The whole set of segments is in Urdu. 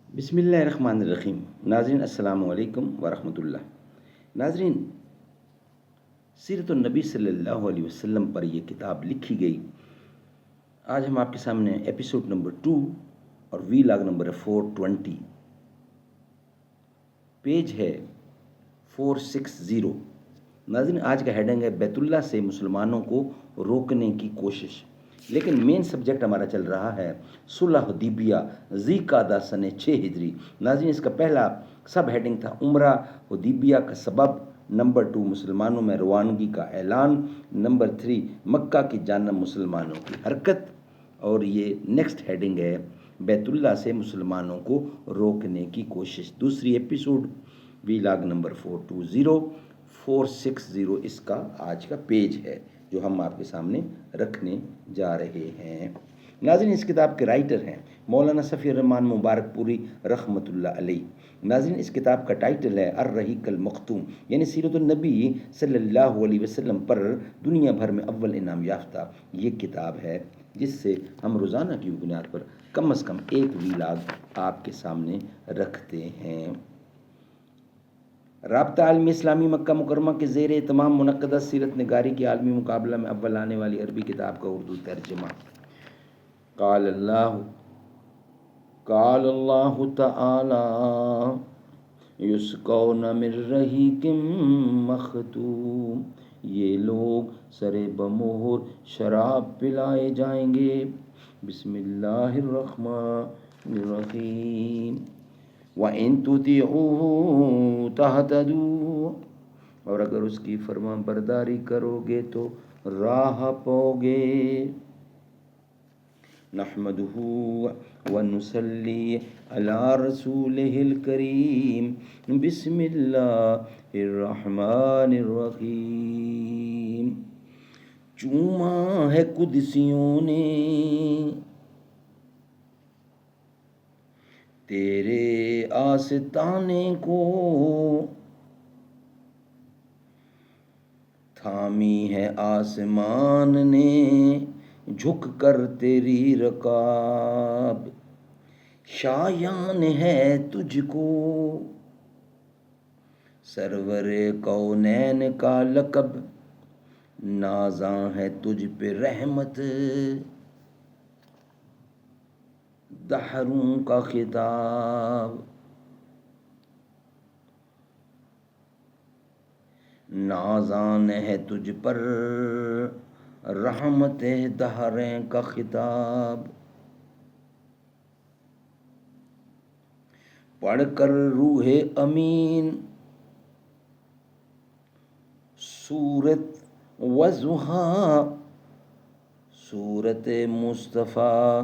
بسم اللہ الرحمن الرحیم۔ ناظرین السلام علیکم ورحمۃ اللہ۔ ناظرین، سیرت النبی صلی اللہ علیہ وسلم پر یہ کتاب لکھی گئی۔ آج ہم آپ کے سامنے ایپیسوڈ نمبر 2 اور وی لاگ نمبر 420، پیج ہے 460۔ ناظرین، آج کا ہیڈنگ ہے بیت اللہ سے مسلمانوں کو روکنے کی کوشش، لیکن مین سبجیکٹ ہمارا چل رہا ہے صلح حدیبیہ ذی قعدہ سن 6 ہجری۔ ناظرین، اس کا پہلا سب ہیڈنگ تھا عمرہ حدیبیہ کا سبب، نمبر 2 مسلمانوں میں روانگی کا اعلان، نمبر 3 مکہ کی جانب مسلمانوں کی حرکت، اور یہ نیکسٹ ہیڈنگ ہے بیت اللہ سے مسلمانوں کو روکنے کی کوشش۔ دوسری ایپیسوڈ وی لاگ نمبر 460 اس کا آج کا پیج ہے جو ہم آپ کے سامنے رکھنے جا رہے ہیں۔ ناظرین، اس کتاب کے رائٹر ہیں مولانا صفی الرحمان مبارک پوری رحمۃ اللہ علیہ۔ ناظرین، اس کتاب کا ٹائٹل ہے الرحیق المختوم، یعنی سیرت النبی صلی اللہ علیہ وسلم پر دنیا بھر میں اول انعام یافتہ یہ کتاب ہے، جس سے ہم روزانہ کی بنیاد پر کم از کم ایک ویلاگ آپ کے سامنے رکھتے ہیں۔ رابطہ عالم اسلامی مکہ مکرمہ کے زیر اہتمام منعقدہ سیرت نگاری کے عالمی مقابلہ میں اول آنے والی عربی کتاب کا اردو ترجمہ۔ قال اللہ تعالی یسقون من رحیق مختوم، یہ لوگ سر بمہر شراب پلائے جائیں گے۔ بسم اللہ الرحمن الرحیم۔ وَإِن تُطِيعُوهُ تَهْتَدُوا، اور اگر اس کی فرمان برداری کرو گے تو راہ پاؤ گے۔ نحمدہ ونصلی علی رسولہ الکریم، بسم اللہ الرحمن الرحیم۔ چوما ہے قدسیوں نے تیرے آستانے کو، تھامی ہے آسمان نے جھک کر تیری رکاب، شایان ہے تجھ کو سرور کونین کا لقب، نازاں ہے تجھ پہ رحمت دہروں کا خطاب، نازان ہے تجھ پر رحمت دہریں کا خطاب۔ پڑھ کر روح امین سورت وضحیٰ، سورت مصطفیٰ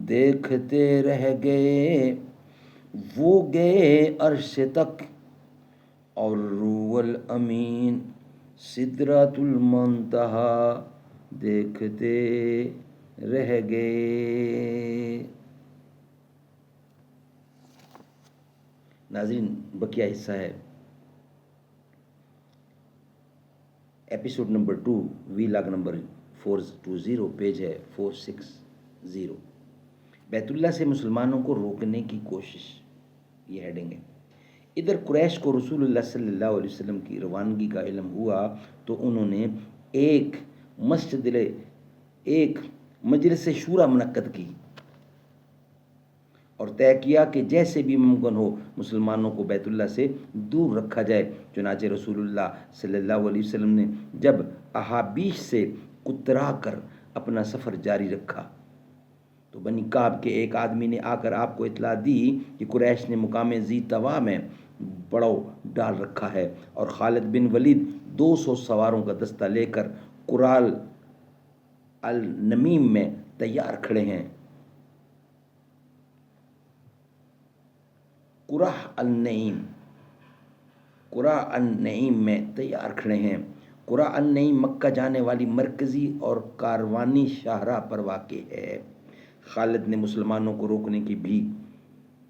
دیکھتے رہ گئے وہ گئے عرش تک، اور روح الامین سدرۃ المنتہا دیکھتے رہ گئے۔ ناظرین، بقیہ حصہ ہے ایپیسوڈ نمبر 2 وی لاگ نمبر 420، پیج ہے 460۔ بیت اللہ سے مسلمانوں کو روکنے کی کوشش، یہ ہیڈنگ ہے۔ ادھر قریش کو رسول اللہ صلی اللہ علیہ وسلم کی روانگی کا علم ہوا تو انہوں نے ایک مجلس شورا منعقد کی اور طے کیا کہ جیسے بھی ممکن ہو مسلمانوں کو بیت اللہ سے دور رکھا جائے۔ چنانچہ رسول اللہ صلی اللہ علیہ وسلم نے جب احابیش سے کترا کر اپنا سفر جاری رکھا تو بنی کعب کے ایک آدمی نے آ کر آپ کو اطلاع دی کہ قریش نے مقام ذی طوا میں بڑاؤ ڈال رکھا ہے اور خالد بن ولید 200 سواروں کا دستہ لے کر قرال النمیم میں تیار کھڑے ہیں۔ قرہ النعیم میں تیار کھڑے ہیں۔ قرہ النعیم مکہ جانے والی مرکزی اور کاروانی شاہراہ پر واقع ہے۔ خالد نے مسلمانوں کو روکنے کی بھی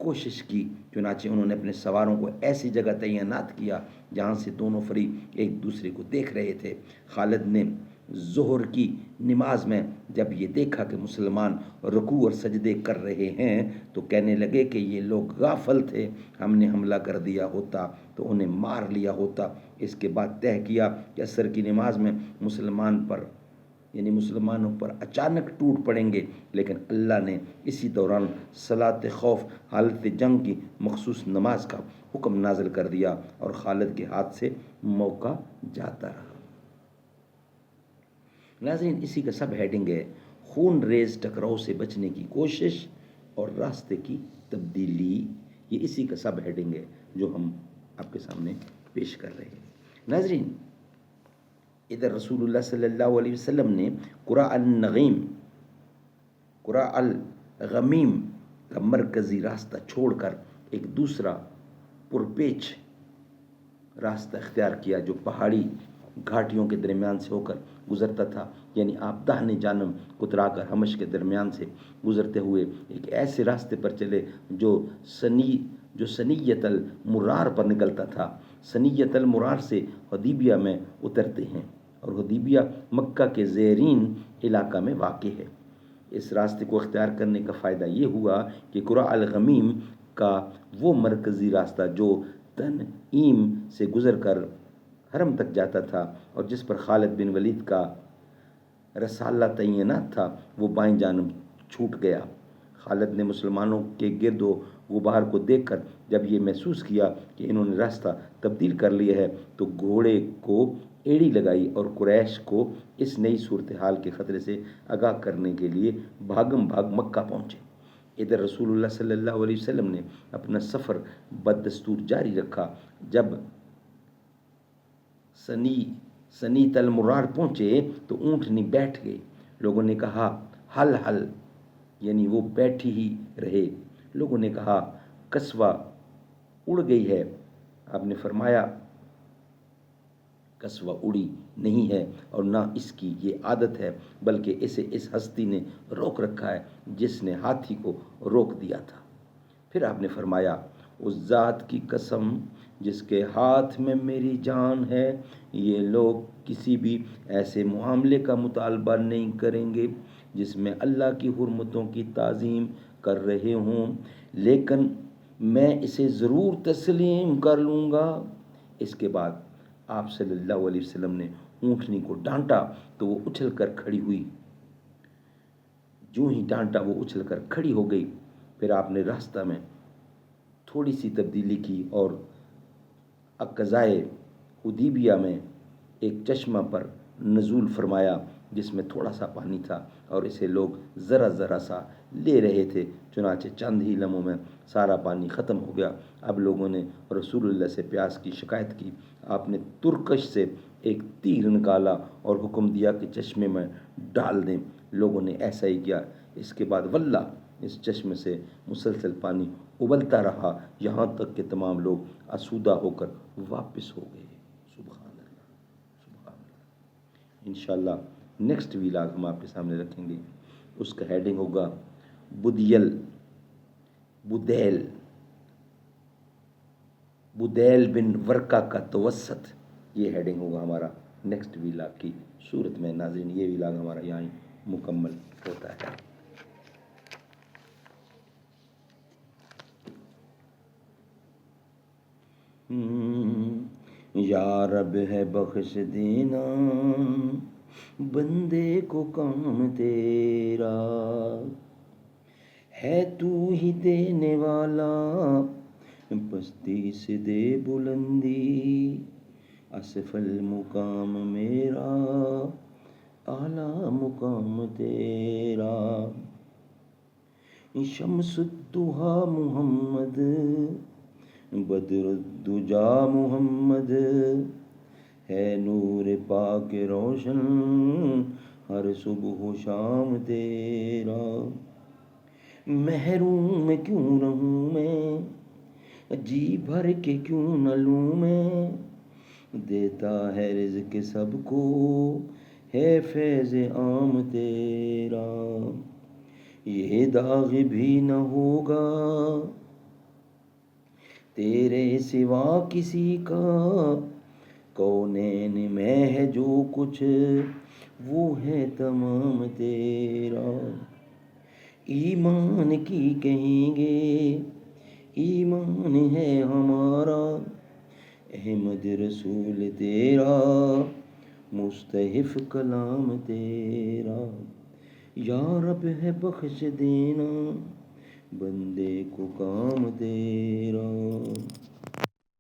کوشش کی، چنانچہ انہوں نے اپنے سواروں کو ایسی جگہ تعینات کیا جہاں سے دونوں فریق ایک دوسرے کو دیکھ رہے تھے۔ خالد نے ظہر کی نماز میں جب یہ دیکھا کہ مسلمان رکوع اور سجدے کر رہے ہیں تو کہنے لگے کہ یہ لوگ غافل تھے، ہم نے حملہ کر دیا ہوتا تو انہیں مار لیا ہوتا۔ اس کے بعد طے کیا کہ عصر کی نماز میں مسلمانوں پر اچانک ٹوٹ پڑیں گے، لیکن اللہ نے اسی دوران صلاۃ خوف حالت جنگ کی مخصوص نماز کا حکم نازل کر دیا اور خالد کے ہاتھ سے موقع جاتا رہا۔ ناظرین، اسی کا سب ہیڈنگ ہے خون ریز ٹکراؤ سے بچنے کی کوشش اور راستے کی تبدیلی۔ یہ اسی کا سب ہیڈنگ ہے جو ہم آپ کے سامنے پیش کر رہے ہیں۔ ناظرین، ادھر رسول اللہ صلی اللہ علیہ وسلم نے قرع الغمیم کا مرکزی راستہ چھوڑ کر ایک دوسرا پرپیچ راستہ اختیار کیا جو پہاڑی گھاٹیوں کے درمیان سے ہو کر گزرتا تھا، یعنی آپ داہنے جانب اترا کر حمش کے درمیان سے گزرتے ہوئے ایک ایسے راستے پر چلے جو سنیت المرار پر نکلتا تھا۔ سنیت المرار سے حدیبیہ میں اترتے ہیں اور حدیبیہ مکہ کے زیرین علاقہ میں واقع ہے۔ اس راستے کو اختیار کرنے کا فائدہ یہ ہوا کہ قرع الغمیم کا وہ مرکزی راستہ جو تنعیم سے گزر کر حرم تک جاتا تھا اور جس پر خالد بن ولید کا رسالہ تعینات تھا، وہ بائیں جانب چھوٹ گیا۔ خالد نے مسلمانوں کے گرد و غبار کو دیکھ کر جب یہ محسوس کیا کہ انہوں نے راستہ تبدیل کر لیا ہے تو گھوڑے کو ایڑی لگائی اور قریش کو اس نئی صورتحال کے خطرے سے آگاہ کرنے کے لیے بھاگم بھاگ مکہ پہنچے۔ ادھر رسول اللہ صلی اللہ علیہ وسلم نے اپنا سفر بدستور جاری رکھا۔ جب سنیت المرار پہنچے تو اونٹنی بیٹھ گئی۔ لوگوں نے کہا ہل، یعنی وہ بیٹھی ہی رہے۔ لوگوں نے کہا کسوہ اڑ گئی ہے۔ آپ نے فرمایا کسوہ اڑی نہیں ہے اور نہ اس کی یہ عادت ہے، بلکہ اسے اس ہستی نے روک رکھا ہے جس نے ہاتھی کو روک دیا تھا۔ پھر آپ نے فرمایا اس ذات کی قسم جس کے ہاتھ میں میری جان ہے، یہ لوگ کسی بھی ایسے معاملے کا مطالبہ نہیں کریں گے جس میں اللہ کی حرمتوں کی تعظیم کر رہے ہوں، لیکن میں اسے ضرور تسلیم کر لوں گا۔ اس کے بعد آپ صلی اللہ علیہ وسلم نے اونٹنی کو ڈانٹا تو وہ اچھل کر کھڑی ہوئی۔ جو ہی ڈانٹا وہ اچھل کر کھڑی ہو گئی۔ پھر آپ نے راستہ میں تھوڑی سی تبدیلی کی اور اقصائے حدیبیہ میں ایک چشمہ پر نزول فرمایا جس میں تھوڑا سا پانی تھا اور اسے لوگ ذرا سا لے رہے تھے، چنانچہ چند ہی لمحوں میں سارا پانی ختم ہو گیا۔ اب لوگوں نے رسول اللہ سے پیاس کی شکایت کی۔ آپ نے ترکش سے ایک تیر نکالا اور حکم دیا کہ چشمے میں ڈال دیں۔ لوگوں نے ایسا ہی کیا۔ اس کے بعد واللہ اس چشمے سے مسلسل پانی ابلتا رہا یہاں تک کہ تمام لوگ آسودہ ہو کر واپس ہو گئے۔ سبحان اللہ، سبحان اللہ۔ انشاءاللہ نیکسٹ ویلاگ ہم آپ کے سامنے رکھیں گے، اس کا ہیڈنگ ہوگا بدیل بن ورقہ کا توسط۔ یہ ہیڈنگ ہوگا ہمارا نیکسٹ ویلاگ کی صورت میں۔ ناظرین، یہ ویلاگ ہمارا یہاں مکمل ہوتا ہے۔ یا رب ہے بخش دینا بندے کو کام تیرا، ہے تو ہی دینے والا پستی سے دے بلندی، اسفل مقام میرا اعلیٰ مقام تیرا۔ شمس الضحیٰ محمد، بدر الدجا محمد، ہے نور پاک روشن ہر صبح و شام تیرا۔ محروم کیوں رہوں میں، جی بھر کے کیوں نہ لوں میں، دیتا ہے رزق سب کو، ہے فیض عام تیرا۔ یہ داغ بھی نہ ہوگا تیرے سوا کسی کا، کونین میں ہے جو کچھ وہ ہے تمام تیرا، ایمان کی کہیں گے ایمان ہے ہمارا، احمد رسول تیرا مستحف کلام تیرا، یا رب ہے بخش دینا بندے کو کام تیرا۔